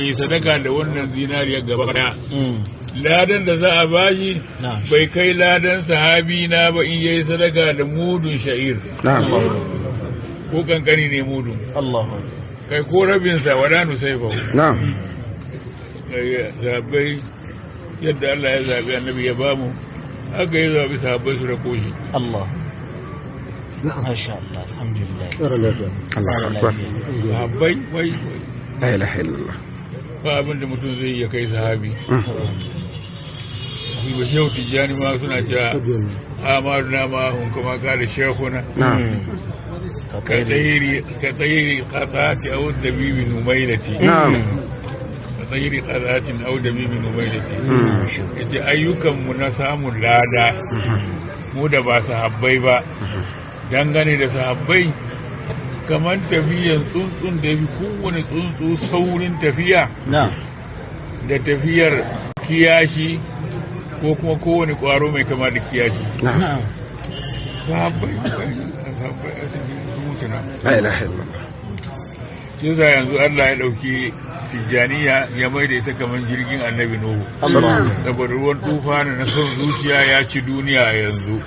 yi sadaka da wannan zinariya gaba daya ladan da za a bashi bai kai ladan sahabi na ba in yayi sadaka da mudun sha'ir ko kankani ne mudun kai ko rabin sa wadanu sai fa zabai yadda Allah ya zabi annabi ya bamu haka ya zabi sahabbai su rako shi masha Allah alhamdulillah sahabbai wai la ilaha illallah ba abin da mutum zai iya kai sahabi su ba shehu tijjani ma suna cewa amadu na ma hun kuma ka da shekuna ka tsayiri kasati a wadda bibi numailati ka tsayiri kasatin a wadda bibi numailati ya ce ayyukanmu na samun lada mu da ba sahabbai ba dangane da sahabbai kamar tafiyan tsuntsun da bi kowane tsuntsu saurin tafiya da tafiyar kiyashi ko kuma kowane kwaro mai kama da kiyashi sahabbai asibin mutuna sai za yanzu Allah ya dauki tijjaniya ya mai da ita kamar jirgin annabi Nuhu saboda ruwan tufa na son zuciya ya ci duniya yanzu